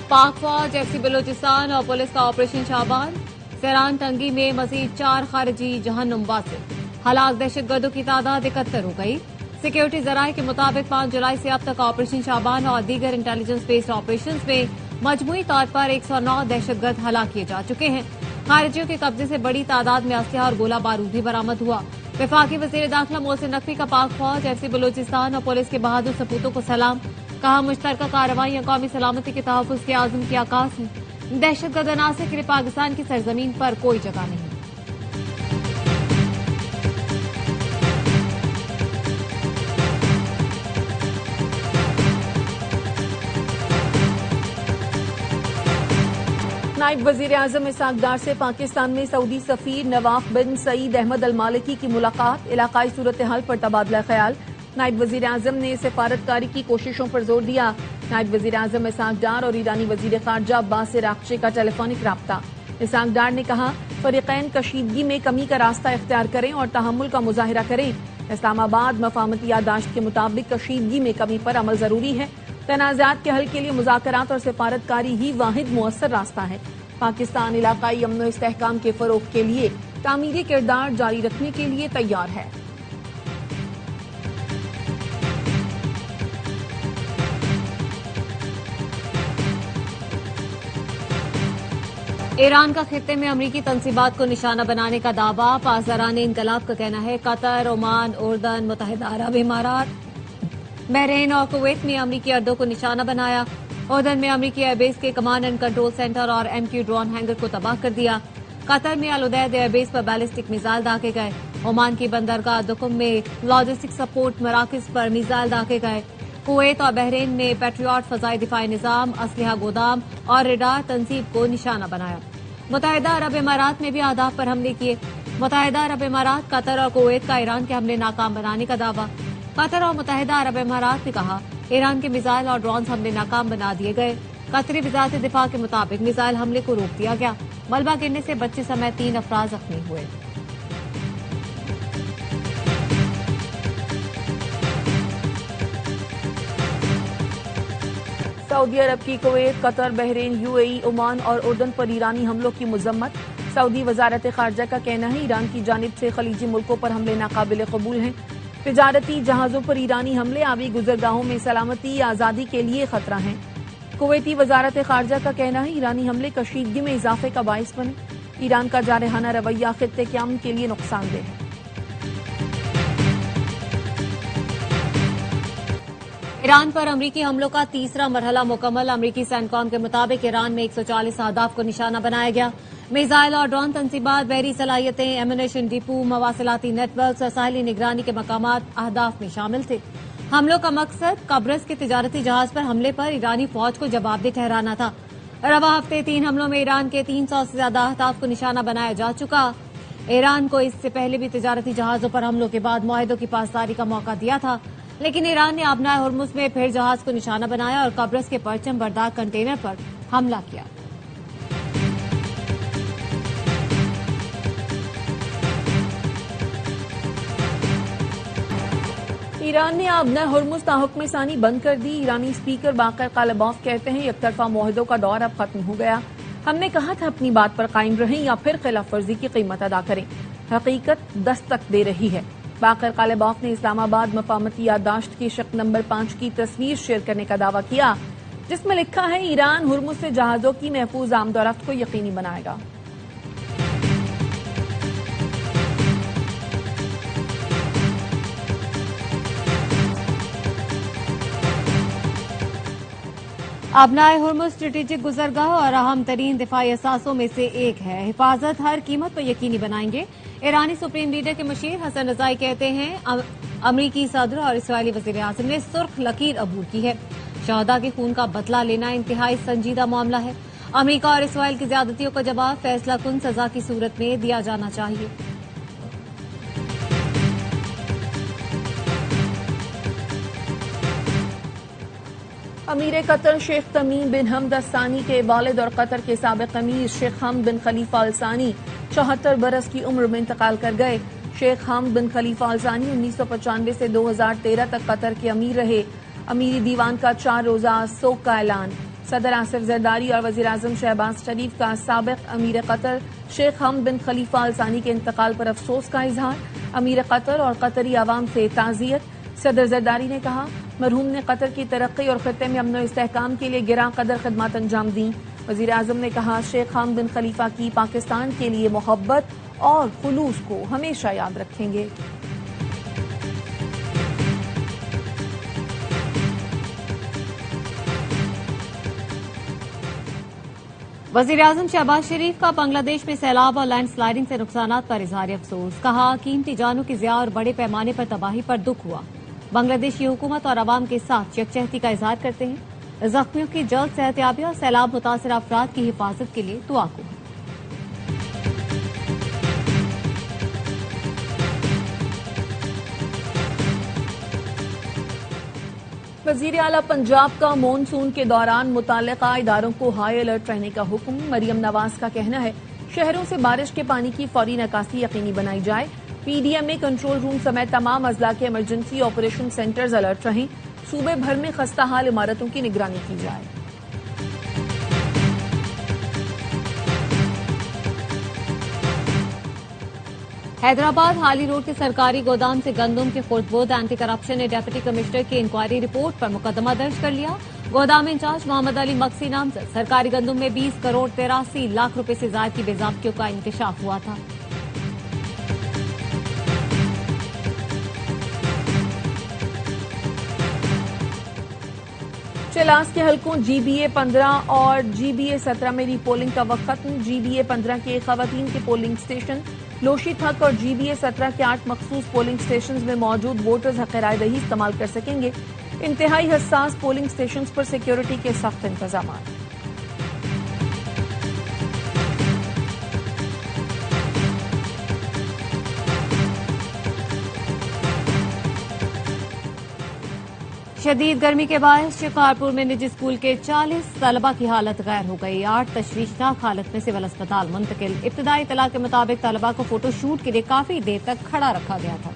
पाक फौज, FC बलूचिस्तान और पुलिस का ऑपरेशन शाबान। सैरान टंगी में मजीद 4 खारिजी जहन्नुम वासिल। हलाक दहशतगर्दों की तादाद 71 हो गई। सिक्योरिटी जराये के मुताबिक 5 जुलाई से अब तक ऑपरेशन शाबान और दीगर इंटेलिजेंस बेस्ड ऑपरेशन में मजमूई तौर पर 109 दहशतगर्द हलाक किए जा चुके हैं। खारिजियों के कब्जे से बड़ी तादाद में असलहा और गोला बारूद भी बरामद हुआ। वफाकी वजीर दाखिला मोहसिन नकवी का पाक फौज, FC बलूचिस्तान और पुलिस के बहादुर सपूतों को सलाम। कहा, मुश्तरका कार्रवाई कौमी सलामती के तहफ़्फ़ुज़ के आज़म की आकाश है। दहशतगर्द अनासर के लिए पाकिस्तान की सरजमीन पर कोई जगह नहीं। नायब वजीर आजम इसाक डार से पाकिस्तान में सऊदी सफीर नवाफ बिन सईद अहमद अल मालिकी की मुलाकात। इलाकाई सूरत हाल पर तबादला ख्याल। नायब वजीर आजम ने सिफारतकारी की कोशिशों पर जोर दिया। नायब वजीर आजम इसाक डार और ईरानी वजीर खारजा अब्बास राक्ची का टेलीफोनिक राब्ता। इसाक डार ने कहा, फरीकैन कशीदगी में कमी का रास्ता इख्तियार करें और तहम्मुल का मुजाहिरा करें। इस्लामाबाद मफाहमती यादाश्त के मुताबिक कशीदगी में कमी पर अमल जरूरी है। तनाज़ात के हल के लिए मुज़ाकरात और सिफारतकारी ही वाहिद मुअस्सर रास्ता है। पाकिस्तान इलाकाई अमन व इस्तेहकाम के फरोग के लिए तामीरी किरदार जारी रखने के लिए तैयार है। ईरान का खित्ते में अमरीकी तंसीबात को निशाना बनाने का दावा। पासदारान इनकलाब का कहना है, कतर, ओमान, उर्दन, मुत्तहिदा अरब इमारात, बहरीन और कुवैत में अमरीकी अड्डों को निशाना बनाया। उर्दन में अमरीकी एयरबेस के कमांड एंड कंट्रोल सेंटर और MQ ड्रोन हैंगर को तबाह कर दिया। कतर में अल उदैद एयरबेस पर बैलिस्टिक मिसाइल दागे गए। ओमान की बंदरगाह दुकुम में लॉजिस्टिक सपोर्ट मराकज पर मिसाइल दागे गए। कुवैत और बहरीन ने पैट्रियट फजाई दिफाई निजाम, असलहा गोदाम और रेडार तंसीब को निशाना बनाया। मुत्तहिदा अरब इमारात में भी अहदाफ पर हमले किए। मुत्तहिदा अरब इमारात, कतर और कुवैत का ईरान के हमले नाकाम बनाने का दावा। कतर और मुत्तहिदा अरब इमारात ने कहा, ईरान के मिसाइल और ड्रोन हमले नाकाम बना दिए गए। कतरी वजारत दिफा के मुताबिक मिसाइल हमले को रोक दिया गया। मलबा गिरने से बच्चे समेत 3 अफराद जख्मी हुए। सऊदी अरब की Kuwait, Qatar, Bahrain, UAE, Oman और उर्दन पर ईरानी हमलों की मजम्मत। सऊदी वजारत खारजा का कहना है, ईरान की जानिब से खलीजी मुल्कों पर हमले नाकाबिल कबूल हैं। तिजारती जहाजों पर ईरानी हमले आबी गुजरगाहों में सलामती या आज़ादी के लिए खतरा हैं। कुवैती वजारत खारजा का कहना है, ईरानी हमले कशीदगी में इजाफे का बाइस बने। ईरान का जारहाना रवैया खित्ते के अमन के लिए नुकसानदेह है। ईरान पर अमरीकी हमलों का तीसरा मरहला मुकम्मल। अमरीकी सैनकॉम के मुताबिक ईरान में 140 अहदाफ को निशाना बनाया गया। मिसाइल और ड्रोन तंसीबात, बहरी सलाहियतें, एमुनेशन डिपो, मवासिलाती नेटवर्क और साहिली निगरानी के मकामात अहदाफ में शामिल थे। हमलों का मकसद कब्रस के तिजारती जहाज पर हमले पर ईरानी फौज को जवाबदेह ठहराना था। रवा हफ्ते 3 हमलों में ईरान के 300 से ज्यादा अहदाफ को निशाना बनाया जा चुका। ईरान को इससे पहले भी तिजारती जहाजों पर हमलों के बाद मुआहिदों की पासदारी का मौका दिया था, लेकिन ईरान ने आबनाए हुर्मुज में फिर जहाज को निशाना बनाया और कब्रस के परचम बरदार कंटेनर पर हमला किया। ईरान ने आबनाए हुर्मुज ताहुक्म सानी बंद कर दी। ईरानी स्पीकर बाकर कालिबॉफ कहते हैं, एकतरफा मुआहिदों का दौर अब खत्म हो गया। हमने कहा था अपनी बात पर कायम रहें या फिर खिलाफ वर्जी की कीमत अदा करें। हकीकत दस्तक दे रही है। बाकर कालिबॉफ ने इस्लामाबाद मफाहमती यादाश्त की शक नंबर 5 की तस्वीर शेयर करने का दावा किया, जिसमें लिखा है, ईरान हुर्मुज से जहाजों की महफूज आमदोरफ्त को यकीनी बनाएगा। आबनाए हुर्मुज स्ट्रेटेजिक गुजरगाह और अहम तरीन दिफाई असासों में से एक है। हिफाजत हर कीमत पर यकीनी बनाएंगे। ईरानी सुप्रीम लीडर के मशीर हसन रजाई कहते हैं, अमरीकी सदर और इसराइली वजीर आजम ने सुर्ख लकीर अबूर की है। शहदा के खून का बदला लेना इंतहाई संजीदा मामला है। अमरीका और इसराइल की ज्यादतियों का जवाब फैसला कुन सजा की सूरत में दिया जाना चाहिए। अमीर कतर शेख तमीम बिन हमद सानी के वालिद और कतर के साबिक अमीर शेख हमद बिन खलीफा अल सानी 74 बरस की उम्र में इंतकाल कर गए। शेख हमद बिन खलीफा अल सानी 1995 से 2013 तक कतर के अमीर रहे। अमीरी दीवान का 4 रोजा सोग का ऐलान। सदर आसिफ जरदारी और वजीर आजम शहबाज शरीफ का साबिक अमीर कतर शेख हमद बिन खलीफा अल सानी के इंतकाल पर अफसोस का इजहार। अमीर कतर और कतरी आवाम से ताज़ियत। सदर जरदारी ने कहा, मरहूम ने कतर की तरक्की और खित्ते में अमन इस्तेहकाम के लिए गिरा कदर खिदमत अंजाम दी। वजीर आजम ने कहा, शेख हमद बिन खलीफा की पाकिस्तान के लिए मोहब्बत और खुलूस को हमेशा याद रखेंगे। वजीर आजम शहबाज शरीफ का बांग्लादेश में सैलाब और लैंडस्लाइडिंग से नुकसान पर इजहार अफसोस। कहा, कीमती जानों की ज़िया और बड़े पैमाने पर तबाही पर दुख हुआ। बांग्लादेश की हुकूमत और अवाम के साथ यकजहती का इजहार करते हैं। जख्मियों की जल्द सेहतयाबी और सैलाब मुतासर अफराद की हिफाजत के लिए दुआ को। वजीर आला पंजाब का मॉनसून के दौरान मुताल्लिका इदारों को हाई अलर्ट रहने का हुक्म। मरियम नवाज का कहना है, शहरों से बारिश के पानी की फौरी निकासी यकीनी बनाई जाए। पीडीएमए कंट्रोल रूम समेत तमाम अजला के इमरजेंसी ऑपरेशन सेंटर्स अलर्ट रहें। सूबे भर में खस्ता हाल इमारतों की निगरानी की जाए। हैदराबाद हाली रोड के सरकारी गोदाम से गंदम के खुर्दबोद एंटी करप्शन ने डिप्टी कमिश्नर की इंक्वायरी रिपोर्ट पर मुकदमा दर्ज कर लिया। गोदाम इंचार्ज मोहम्मद अली मक्सी नामजद सरकारी गंदम में 20 करोड़ 83 लाख रुपए से ज्यादा की बेजाबतियों का इंकशाफ हुआ था। चलास के हलकों जीबीए 15 और जीबीए 17 में रीपोलिंग का वक्त खत्म। जीबीए 15 के खवातीन के पोलिंग स्टेशन लोशी थक और जीबीए 17 के 8 मखसूस पोलिंग स्टेशन में मौजूद वोटर्स हक राय दही इस्तेमाल कर सकेंगे। इंतहाई हसास पोलिंग स्टेशन पर सिक्योरिटी के सख्त इंतजाम। शदीद गर्मी के बाद शिकारपुर में निजी स्कूल के 40 तलबा की हालत गैर हो गई। 8 तशवीशनाक हालत में सिविल अस्पताल मुंतकिल। इब्तदाई इत्तला के मुताबिक तलबा को फोटोशूट के लिए काफी देर तक खड़ा रखा गया था।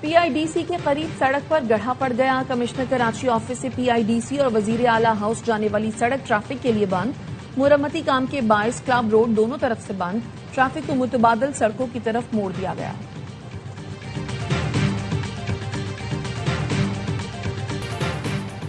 पीआईडीसी के करीब सड़क पर गड्ढा पड़ गया। कमिश्नर कराची ऑफिस से पीआईडीसी और वजीर आला हाउस जाने वाली सड़क ट्रैफिक के लिए बंद। मुरम्मती काम के बायस क्लब रोड दोनों तरफ से बंद। ट्रैफिक को मुतबादल सड़कों की तरफ मोड़ दिया गया।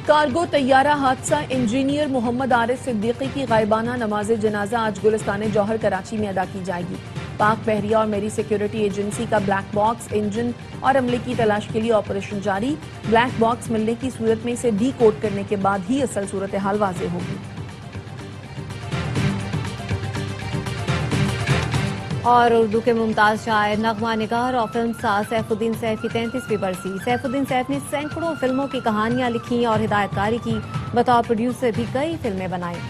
कार्गो तैयारा हादसा। इंजीनियर मोहम्मद आरिफ सिद्दीकी की गायबाना नमाज जनाजा आज गुलिस्तान जौहर कराची में अदा की जाएगी। पाक बहरिया और मेरी सिक्योरिटी एजेंसी का ब्लैक बॉक्स इंजन और अमले की तलाश के लिए ऑपरेशन जारी। ब्लैक बॉक्स मिलने की सूरत में इसे डी कोड करने के बाद ही असल सूरत हाल वाज़ेह होगी। और उर्दू के मुमताज शायर, नगमा निगार और फिल्म साज सैफुद्दीन सैफ की 33वीं बरसी। सैफुद्दीन सैफ ने सैकड़ों फिल्मों की कहानियां लिखी और हिदायतकारी की। बतौर प्रोड्यूसर भी कई फिल्में बनाई।